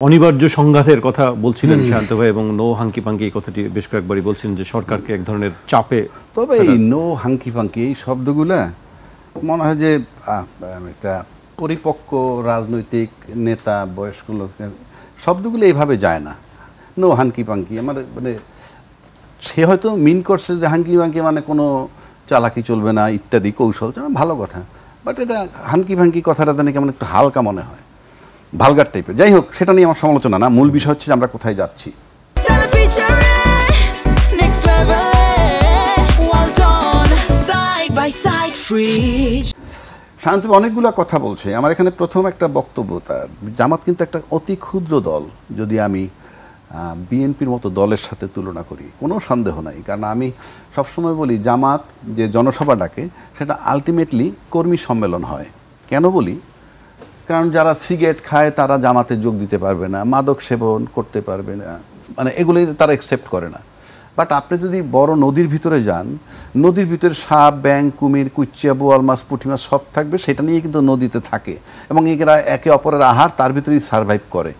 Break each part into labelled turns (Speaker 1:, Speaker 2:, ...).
Speaker 1: অনিবার্য সংঘাতের কথা বলছিলেন শান্ত ভাই এবং নো হাঙ্কি পাঙ্কি এই কথাটি বেশ কয়েকবারই বলছেন যে সরকারকে এক ধরনের চাপে।
Speaker 2: তবে এই নো হাঙ্কি পাঙ্কি এই শব্দগুলা মনে হয় যে একটা পরিপক্ক রাজনৈতিক নেতা বয়স্ক লোক শব্দগুলো এইভাবে যায় না। নো হাঙ্কি পাঙ্কি আমার মানে সে হয়তো মিন করছে যে হাঙ্কি পাঙ্কি মানে কোনো চালাকি চলবে না ইত্যাদি কৌশল, ভালো কথা, বাট এটা হাঙ্কি পাঙ্কি কথাটা জানি কেমন একটু হালকা মনে হয়, ভালগার টাইপের। যাই হোক, সেটা নিয়ে আমার সমালোচনা না, মূল বিষয় হচ্ছে যে আমরা কোথায় যাচ্ছি। শান্ত অনেকগুলো কথা বলছে, আমার এখানে প্রথম একটা বক্তব্য তার, জামাত কিন্তু একটা অতি ক্ষুদ্র দল যদি আমি বিএনপির মতো দলের সাথে তুলনা করি, কোনো সন্দেহ নাই। কারণ আমি সবসময় বলি জামাত যে জনসভা ডাকে সেটা আলটিমেটলি কর্মী সম্মেলন হয়। কেন বলি? কারণ যারা সিগারেট খায় তারা জামাতে যোগ দিতে পারবে না, মাদক সেবন করতে পারবে না, মানে এগুলি তারা অ্যাকসেপ্ট করে না। বাট আপনি যদি বড় নদীর ভিতরে যান, নদীর ভিতরে সাপ, ব্যাঙ, কুমির, কুচিয়া, বোয়াল মাছ, পুঁটি মাছ সব থাকবে, সেটা নিয়ে কিন্তু নদীতে থাকে এবং এরা একে অপরের আহার তার ভিতরেই সারভাইভ করে।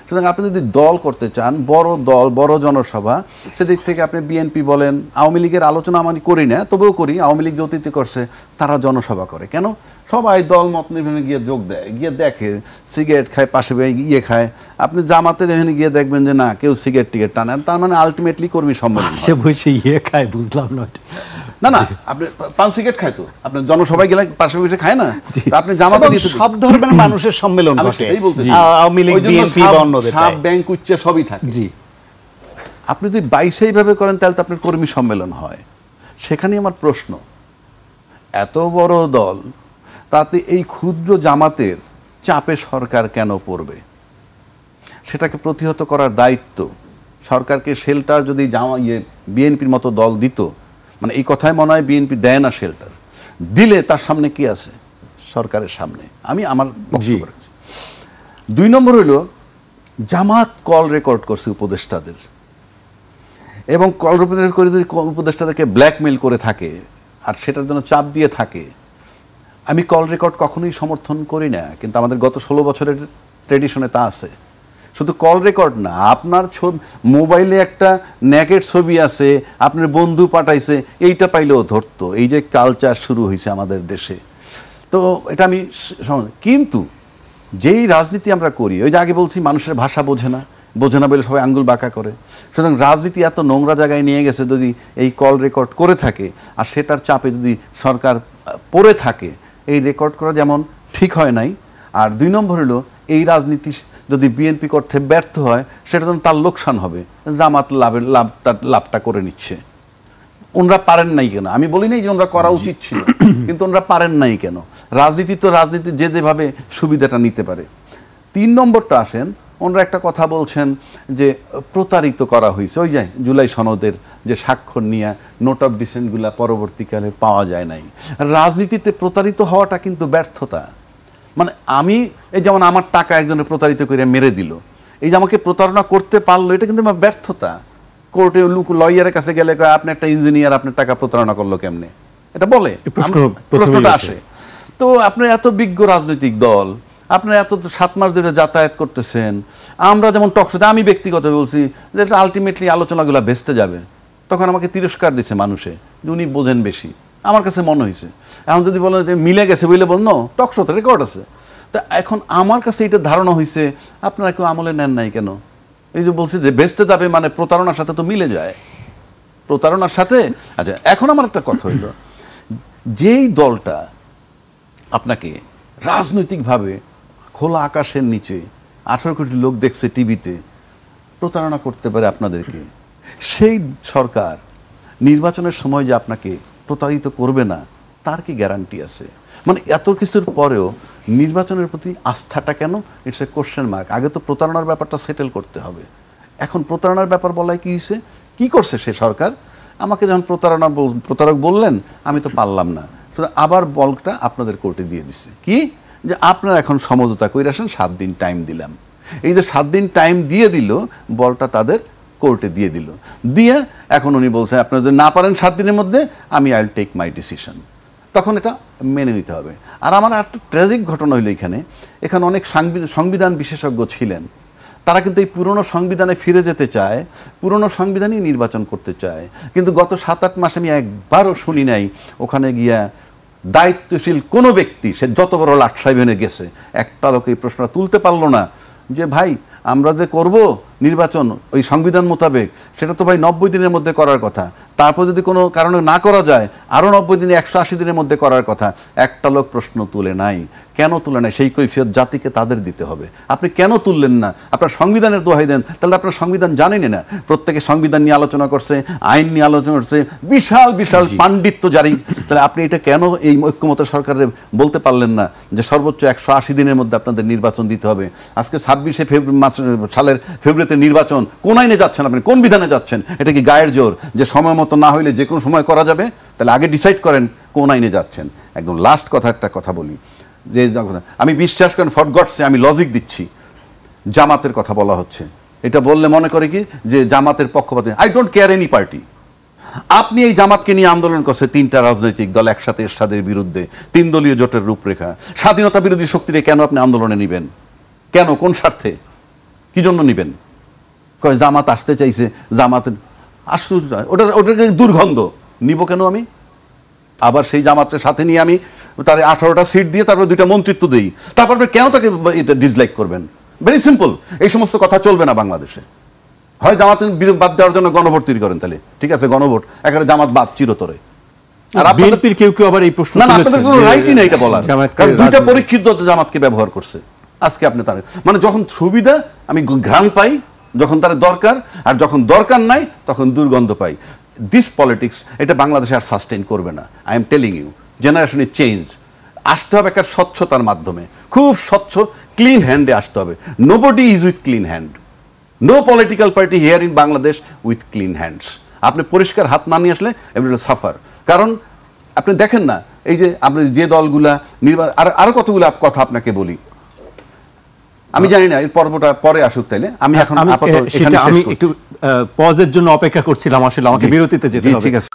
Speaker 2: সুতরাং আপনি যদি দল করতে চান, বড় দল, বড় জনসভা, সেদিক থেকে আপনি বিএনপি বলেন, আওয়ামী লীগের আলোচনা আমি করি না, তবুও করি, আওয়ামী লীগ যে অতীতে করছে তারা জনসভা করে কেন? সবাই দল মত নিয়ে গিয়ে যোগ দেয়, গিয়ে দেখে সিগারেট খায়, পাশে ইয়ে খায়। আপনি জামাতের এখানে গিয়ে দেখবেন যে না, কেউ সিগারেট টিকেট টানে, তার মানে আলটিমেটলি কর্মী সম্মেলন
Speaker 1: বসে ইয়ে খায়, বুঝলাম না।
Speaker 2: না না, আপনি পান সিগারেট খায় তো আপনি জনসভায় গেলে পাশে বসে খায় না, আপনি জামাতে
Speaker 3: সব ধর্মের মানুষের সম্মেলন ঘটে, আওয়ামী লীগ, বিএনপি বা অন্যদের,
Speaker 2: সাব, ব্যাংক, উচ্চ সবই থাকে। জি, আপনি যদি বাইসে এইভাবে করেন তাহলে তো আপনার কর্মী সম্মেলন হয়। সেখানে আমার প্রশ্ন, এত বড় দল, তাতে এই ক্ষুদ্র জামাতের চাপে সরকার কেন পড়বে? সেটাকে প্রতিহত করার দায়িত্ব সরকারকে। শেল্টার যদি বিএনপির মতো দল দিত, মানে এই কথায় মনে হয় বিএনপি দেয় না শেল্টার, দিলে তার সামনে কি আছে? সরকারের সামনে। আমি আমার বক্তব্য রাখছি। 2 নম্বর হইল, জামাত কল রেকর্ড করছে উপদেষ্টাদের, এবং কল রেকর্ড করে যদি উপদেষ্টাদেরকে ব্ল্যাকমেইল করে থাকে আর সেটার জন্য চাপ দিয়ে থাকে, আমি কল রেকর্ড কখনোই সমর্থন করি না, কিন্তু আমাদের গত 16 বছরের ট্রেডিশনে তা আছে। শুধু কল রেকর্ড না, আপনার মোবাইলে একটা নেকেট ছবি আছে, আপনার বন্ধু পাঠাইছে, এইটা পাইলেও ধরতো। এই যে কালচার শুরু হয়েছে আমাদের দেশে, তো এটা আমি কিন্তু যেই রাজনীতি আমরা করি, ওই যে আগে বলছি মানুষের ভাষা বোঝে না বলে সবাই আঙ্গুল বাঁকা করে। সুতরাং রাজনীতি এত নোংরা জায়গায় নিয়ে গেছে, যদি এই কল রেকর্ড করে থাকে আর সেটার চাপে যদি সরকার পড়ে থাকে, এই রেকর্ড করা যেমন ঠিক হয় নাই। আর 2 নম্বর হলো, এই রাজনীতি যদি বিএনপি করতে ব্যর্থ হয়, সেটা যেন তার লোকসান হবে। জামাত লাভটা করে নিচ্ছে। ওনারা পারেন নাই কেন? আমি বলি নাই যে ওনারা করা উচিত ছিল, কিন্তু ওনারা পারেন নাই কেন? রাজনীতি তো রাজনীতি, যে যেভাবে সুবিধাটা নিতে পারে। 3 নম্বরটা আসেন, ওনারা একটা কথা বলছেন যে প্রতারিত করা হয়েছে। ওই যে জুলাই সনদের যে স্বাক্ষর নিয়ে নোট অফ ডিসেন্টগুলা পরবর্তীকালে পাওয়া যায় নাই। রাজনীতিতে প্রতারিত হওয়াটা কিন্তু ব্যর্থতা। মানে আমি এই যেমন আমার টাকা একজনের প্রতারিত করে মেরে দিল, এই যে আমাকে প্রতারণা করতে পারলো, এটা কিন্তু আমার ব্যর্থতা। কোর্টে লয়ারের কাছে গেলে আপনি একটা ইঞ্জিনিয়ার, আপনার টাকা প্রতারণা করলো কেমনে, এটা বলে, প্রশ্নটা আসে। তো আপনার এত বিজ্ঞ রাজনৈতিক দল, আপনারা এত 7 মাস ধরে যাতায়াত করতেছেন, আমরা যেমন টকশোতে, আমি ব্যক্তিগত বলছি যে এটা আলটিমেটলি আলোচনাগুলো ভেস্তে যাবে। তখন আমাকে তিরস্কার দিছে মানুষে যে উনি বোঝেন বেশি, আমার কাছে মনে হয়েছে। এখন যদি বলেন যে মিলে গেছে বলে বলল, টকশোতে রেকর্ড আছে। তা এখন আমার কাছে এটা ধারণা হয়েছে আপনারা কেউ আমলে নেন নাই কেন? এই যে বলছি যে ভেস্তে যাবে, মানে প্রতারণার সাথে তো মিলে যায়, প্রতারণার সাথে। আচ্ছা, এখন আমার একটা কথা হইল, যেই দলটা আপনাকে রাজনৈতিকভাবে খোলা আকাশের নিচে 18 কোটি লোক দেখছে টিভিতে প্রতারণা করতে পারে আপনাদেরকে, সেই সরকার নির্বাচনের সময় যে আপনাকে প্রতারিত করবে না, তার কি গ্যারান্টি আছে? মানে এত কিছুর পরেও নির্বাচনের প্রতি আস্থাটা কেন? It's a question mark. আগে তো প্রতারণার ব্যাপারটা সেটেল করতে হবে। এখন প্রতারণার ব্যাপার বলায় কি হয়েছে? কি করছে সে সরকার? আমাকে যখন প্রতারক বললেন, আমি তো পারলাম না, আবার বলটা আপনাদের কোর্টে দিয়ে দিছে। কি? যে আপনারা এখন সমঝোতা করে আসেন, 7 দিন টাইম দিলাম। এই যে 7 দিন টাইম দিয়ে দিল, বলটা তাদের কোর্টে দিয়ে দিল। দিয়ে এখন উনি বলছেন আপনারা যদি না পারেন 7 দিনের মধ্যে, আমি I will take my decision. তখন এটা মেনে নিতে হবে। আর আমার একটা ট্র্যাজিক ঘটনা হইলো, এখানে অনেক সংবিধান বিশেষজ্ঞ ছিলেন, তারা কিন্তু এই পুরনো সংবিধানে ফিরে যেতে চায়, পুরনো সংবিধানই নির্বাচন করতে চায়। কিন্তু গত 7-8 মাস আমি একবারও শুনি নাই ওখানে গিয়া দায়িত্বশীল কোনো ব্যক্তি, সে যত বড় লাট সাহেব গেছে, একটা লোক এই প্রশ্নটা তুলতে পারলো না যে ভাই আমরা যে করব নির্বাচন ওই সংবিধান মোতাবেক, সেটা তো ভাই 90 দিনের মধ্যে করার কথা, তারপর যদি কোনো কারণে না করা যায় আরও 90 দিনে 180 দিনের মধ্যে করার কথা। একটা লোক প্রশ্ন তুলে নাই। কেন তুলে নাই? সেই কৈফিয়ত জাতিকে তাদের দিতে হবে। আপনি কেন তুললেন না? আপনার সংবিধানের দোহাই দেন, তাহলে আপনার সংবিধান জানেনই না। প্রত্যেকে সংবিধান নিয়ে আলোচনা করছে, আইন নিয়ে আলোচনা করছে, বিশাল বিশাল পাণ্ডিত্য জারি। তাহলে আপনি এটা কেন এই ঐক্যমত সরকারের বলতে পারলেন না যে সর্বোচ্চ 180 দিনের মধ্যে আপনাদের নির্বাচন দিতে হবে? আজকে 26শে সালের ফেব্রুয়ারিতে নির্বাচন, কোন আইনে যাচ্ছেন আপনি? কোন বিধানে যাচ্ছেন? এটা কি গায়ের জোর যে সময় মতো না হইলে যে কোনো সময় করা যাবে? তাহলে আগে ডিসাইড করেন কোন আইনে যাচ্ছেন। একদম লাস্ট একটা কথা বলি, যে আমি বিশ্বাস করেন ফর গডসে আমি লজিক দিচ্ছি, জামাতের কথা বলা হচ্ছে, এটা বললে মনে করে কি যে জামাতের পক্ষপাতী। I don't care any party. আপনি এই জামাতকে নিয়ে আন্দোলন করছে 3টা রাজনৈতিক দল একসাথে এরশাদের বিরুদ্ধে, 3 দলীয় জোটের রূপরেখা। স্বাধীনতা বিরোধী শক্তিকে কেন আপনি আন্দোলনে নেবেন? কেন? কোন স্বার্থে? কি জন্য নেবেন? কয় জামাত আসতে চাইছে, জামাতের আশ্চর্য, ওটাকে দুর্গন্ধ নিব কেন আমি? আবার সেই জামাতের সাথে নিয়ে আমি তার 18টা সিট দিয়ে তারপর 2টা মন্ত্রিত্ব দিই, তারপর কেন তাকে এটা ডিসলাইক করবেন? Very simple. এই সমস্ত কথা চলবে না বাংলাদেশে। হয় জামাত বাদ দেওয়ার জন্য গণভোট তৈরি করেন, তাহলে ঠিক আছে, গণভোট একেবারে জামাত বাদ চিরতরে।
Speaker 1: আর বিএনপির কেউ কেউ আবার এই প্রশ্ন
Speaker 2: না, আপনাদের কোনো রাইটই নেই এটা বলার, কারণ 2টা পরীক্ষিত জামাতকে ব্যবহার করছে। আজকে আপনি তার মানে যখন সুবিধা আমি ঘ্রাণ পাই, যখন তার দরকার, আর যখন দরকার নাই তখন দুর্গন্ধ পাই। দিস পলিটিক্স এটা বাংলাদেশে আর সাস্টেইন করবে না। আই এম টেলিং ইউ, জেনারেশনে চেঞ্জ আসতে হবে একটা স্বচ্ছতার মাধ্যমে, খুব স্বচ্ছ ক্লিন হ্যান্ডে আসতে হবে। Nobody is with clean hand, no political party here in Bangladesh with clean hands. আপনি পরিষ্কার হাত না নিয়ে আসলে এভরিবডি সাফার। কারণ আপনি দেখেন না, এই যে আপনি যে দলগুলা আরো কতগুলো কথা আপনাকে বলি, আমি জানি না এই পর্বটা পরে আসুক, তাইলে আমি এখন
Speaker 1: আমি একটু পজের জন্য অপেক্ষা করছিলাম, আসলে আমাকে বিরতিতে যেতে হবে।
Speaker 2: ঠিক আছে।